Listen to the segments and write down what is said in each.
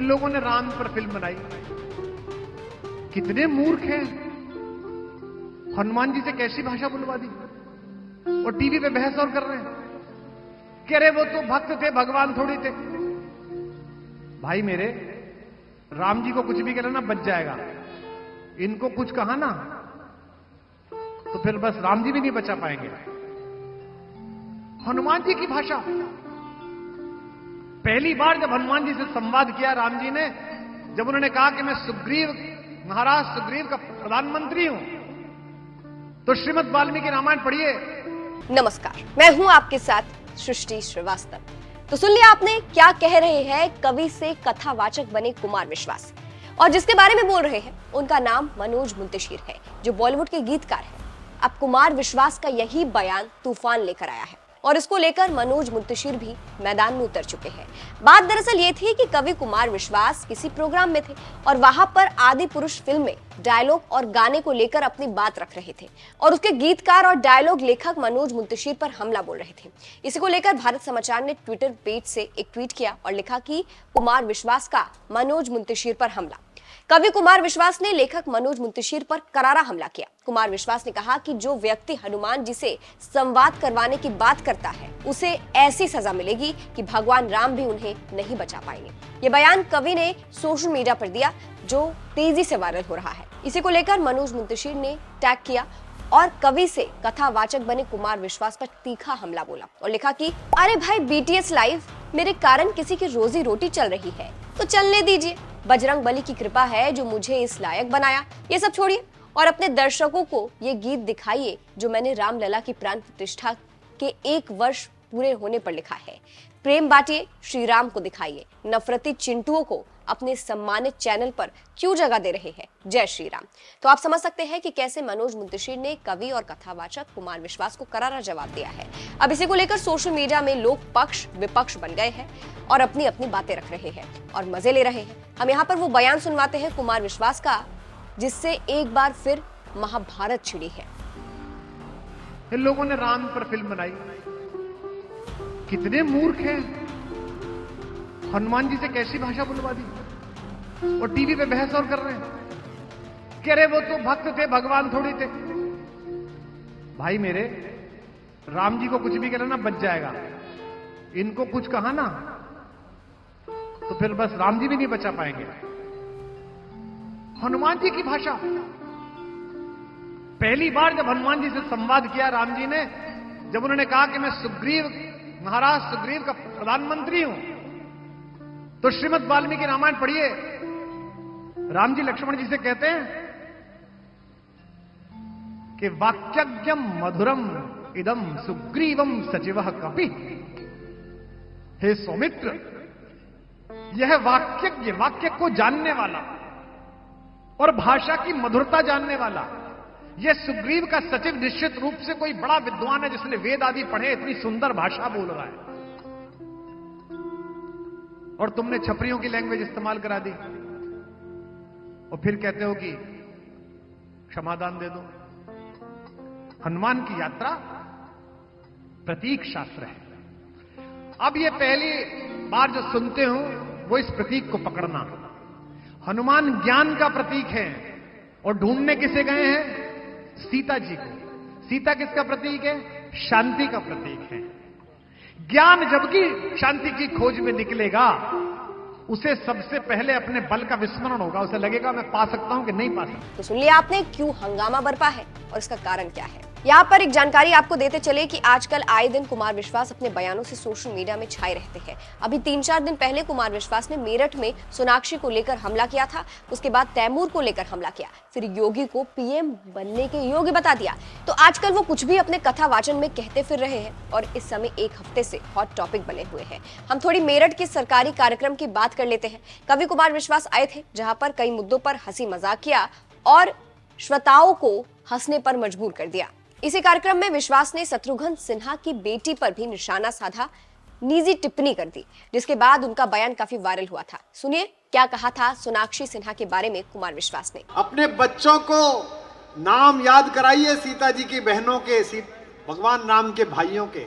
इन लोगों ने राम पर फिल्म बनाई। कितने मूर्ख हैं, हनुमान जी से कैसी भाषा बुलवा दी और टीवी पे बहस और कर रहे हैं। कह रहे वो तो भक्त थे, भगवान थोड़ी थे। भाई मेरे, राम जी को कुछ भी कह लेना बच जाएगा, इनको कुछ कहा ना तो फिर बस राम जी भी नहीं बचा पाएंगे। हनुमान जी की भाषा, पहली बार जब हनुमान जी से संवाद किया राम जी ने, जब उन्होंने कहा कि मैं सुग्रीव, महाराज सुग्रीव का प्रधानमंत्री हूं, तो श्रीमद् वाल्मीकि रामायण पढ़िए। नमस्कार, मैं हूं आपके साथ सृष्टि श्रीवास्तव। तो सुन लिया आपने क्या कह रहे हैं कवि से कथावाचक बने कुमार विश्वास, और जिसके बारे में बोल रहे हैं उनका नाम मनोज मुंतशिर है, जो बॉलीवुड के गीतकार हैं। अब कुमार विश्वास का यही बयान तूफान लेकर आया है और इसको लेकर मनोज मुंतशिर भी मैदान में उतर चुके हैं। बात दरअसल ये थी कि कवि कुमार विश्वास किसी प्रोग्राम में थे और वहां पर आदि पुरुष फिल्म में डायलॉग और गाने को लेकर अपनी बात रख रहे थे और उसके गीतकार और डायलॉग लेखक मनोज मुंतशिर पर हमला बोल रहे थे। इसी को लेकर भारत समाचार ने ट्विटर पेज से एक ट्वीट किया और लिखा कि कुमार विश्वास का मनोज मुंतशिर पर हमला। कवि कुमार विश्वास ने लेखक मनोज मुंतशिर पर करारा हमला किया। कुमार विश्वास ने कहा कि जो व्यक्ति हनुमान जी से संवाद करवाने की बात करता है उसे ऐसी सजा मिलेगी कि भगवान राम भी उन्हें नहीं बचा पाएंगे। ये बयान कवि ने सोशल मीडिया पर दिया, जो तेजी से वायरल हो रहा है। इसी को लेकर मनोज मुंतशिर ने टैग किया और कवि से कथावाचक बने कुमार विश्वास पर तीखा हमला बोला और लिखा कि अरे भाई, बीटीएस लाइव मेरे कारण किसी की रोजी रोटी चल रही है तो चलने दीजिए। बजरंग बली की कृपा है जो मुझे इस लायक बनाया। ये सब छोड़िए और अपने दर्शकों को ये गीत दिखाइए जो मैंने रामलला की प्राण प्रतिष्ठा के 1 वर्ष पूरे होने पर लिखा है। प्रेम बांटिए, श्री राम को दिखाइए। नफरती चिंटुओं को अपने सम्मानित चैनल पर क्यों जगह दे रहे हैं। जय श्री राम। तो आप समझ सकते हैं कि कैसे मनोज मुंतशिर ने कवि और कथावाचक कुमार विश्वास को करारा जवाब दिया है। अब इसी को लेकर सोशल मीडिया में लोग पक्ष विपक्ष बन गए हैं और अपनी अपनी बातें रख रहे हैं और मजे ले रहे हैं। हम यहाँ पर वो बयान सुनवाते हैं कुमार विश्वास का, जिससे एक बार फिर महाभारत छिड़ी है। इन लोगों ने राम पर फिल्म बनाई। कितने मूर्ख हैं, हनुमान जी से कैसी भाषा बुलवा दी और टीवी पे बहस और कर रहे हैं। कह रहे वो तो भक्त थे, भगवान थोड़ी थे। भाई मेरे, राम जी को कुछ भी कह लेना बच जाएगा, इनको कुछ कहा ना तो फिर बस राम जी भी नहीं बचा पाएंगे। हनुमान जी की भाषा, पहली बार जब हनुमान जी से संवाद किया राम जी ने, जब उन्होंने कहा कि मैं सुग्रीव, महाराज सुग्रीव का प्रधानमंत्री हूं, तो श्रीमद् वाल्मीकि रामायण पढ़िए। राम जी लक्ष्मण जी से कहते हैं कि वाक्यज्ञम मधुरम इदम सुग्रीवम सचिवः कपि। हे सौमित्र, यह वाक्यज्ञ, वाक्य को जानने वाला और भाषा की मधुरता जानने वाला, यह सुग्रीव का सचिव निश्चित रूप से कोई बड़ा विद्वान है जिसने वेद आदि पढ़े, इतनी सुंदर भाषा बोल रहा है। और तुमने छपरियों की लैंग्वेज इस्तेमाल करा दी और फिर कहते हो कि क्षमादान दे दो। हनुमान की यात्रा प्रतीक शास्त्र है। अब ये पहली बार जो सुनते हो वो इस प्रतीक को पकड़ना। हनुमान ज्ञान का प्रतीक है और ढूंढने किसे गए हैं? सीता जी को। सीता किसका प्रतीक है? शांति का प्रतीक है। ज्ञान जबकि शांति की खोज में निकलेगा, उसे सबसे पहले अपने बल का विस्मरण होगा। उसे लगेगा मैं पा सकता हूं कि नहीं पा सकता। तो सुन लिया आपने क्यों हंगामा बरपा है और इसका कारण क्या है। यहाँ पर एक जानकारी आपको देते चले कि आजकल आए दिन कुमार विश्वास अपने बयानों से सोशल मीडिया में छाए रहते हैं। अभी 3-4 दिन पहले कुमार विश्वास ने मेरठ में सोनाक्षी को लेकर हमला किया था, उसके बाद तैमूर को लेकर हमला किया, फिर योगी को पीएम बनने के योग्य बता दिया। तो आजकल वो कुछ भी अपने कथावाचन में कहते फिर रहे हैं और इस समय 1 हफ्ते से हॉट टॉपिक बने हुए हैं। हम थोड़ी मेरठ के सरकारी कार्यक्रम की बात कर लेते हैं। कवि कुमार विश्वास आए थे, जहां पर कई मुद्दों पर हंसी मजाक किया और श्रोताओं को हंसने पर मजबूर कर दिया। इसी कार्यक्रम में विश्वास ने शत्रुघ्न सिन्हा की बेटी पर भी निशाना साधा, निजी टिप्पणी कर दी, जिसके बाद उनका बयान काफी वायरल हुआ था। सुनिए क्या कहा था सोनाक्षी सिन्हा के बारे में कुमार विश्वास ने। अपने बच्चों को नाम याद कराइए सीता जी की बहनों के, भगवान राम के भाइयों के।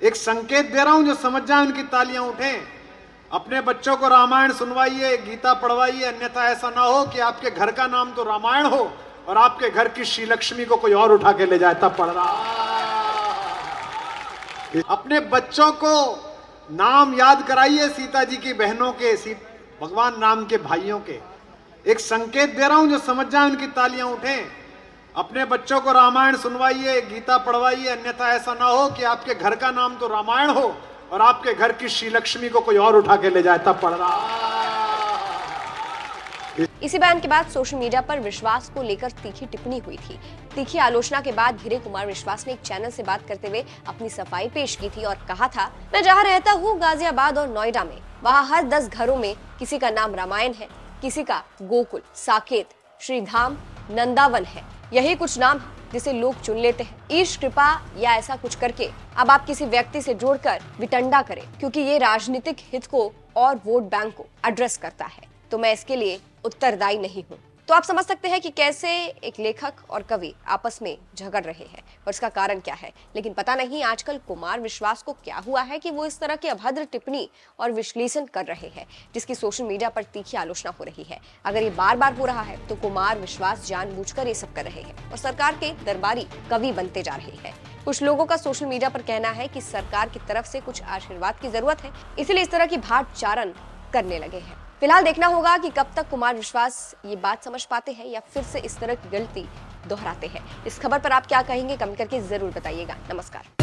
एक संकेत दे रहा हूं, जो समझ जाए उनकी तालियां उठें। अपने बच्चों को रामायण सुनवाइए, गीता पढ़वाइए, अन्यथा ऐसा ना हो कि आपके घर का नाम तो रामायण हो और आपके घर की श्री लक्ष्मी को कोई और उठा के ले जाए, तब पढ़ रहा। अपने बच्चों को नाम याद कराइए सीता जी की बहनों के, भगवान राम के भाइयों के। एक संकेत दे रहा हूं, जो समझ जाए उनकी तालियां उठें। अपने बच्चों को रामायण सुनवाइए, गीता पढ़वाइए, अन्यथा ऐसा ना हो कि आपके घर का नाम तो रामायण हो और आपके घर की श्री लक्ष्मी को कोई और उठा के ले जाए, तब पढ़ रहा। इसी बयान के बाद सोशल मीडिया पर विश्वास को लेकर तीखी टिप्पणी हुई थी। तीखी आलोचना के बाद घिरे कुमार विश्वास ने एक चैनल से बात करते हुए अपनी सफाई पेश की थी और कहा था, मैं जहां रहता हूं गाजियाबाद और नोएडा में, वहां हर 10 घरों में किसी का नाम रामायण है, किसी का गोकुल, साकेत, श्रीधाम, नंदावन है। यही कुछ नाम है जिसे लोग चुन लेते हैं। ईश कृपा या ऐसा कुछ करके अब आप किसी व्यक्ति से जोड़कर विटंडा करें, क्योंकि ये राजनीतिक हित को और वोट बैंक को एड्रेस करता है, तो मैं इसके लिए उत्तरदायी नहीं हूँ। तो आप समझ सकते हैं कि कैसे एक लेखक और कवि आपस में झगड़ रहे हैं और इसका कारण क्या है। लेकिन पता नहीं आजकल कुमार विश्वास को क्या हुआ है कि वो इस तरह की अभद्र टिप्पणी और विश्लेषण कर रहे हैं, जिसकी सोशल मीडिया पर तीखी आलोचना हो रही है। अगर ये बार बार हो रहा है तो कुमार विश्वास जानबूझकर ये सब कर रहे हैं और सरकार के दरबारी कवि बनते जा रहे हैं। कुछ लोगों का सोशल मीडिया पर कहना है कि सरकार की तरफ से कुछ आशीर्वाद की जरूरत है, इसलिए इस तरह की भाट चारण करने लगे हैं। फिलहाल देखना होगा कि कब तक कुमार विश्वास ये बात समझ पाते हैं या फिर से इस तरह की गलती दोहराते हैं। इस खबर पर आप क्या कहेंगे, कमेंट करके जरूर बताइएगा। नमस्कार।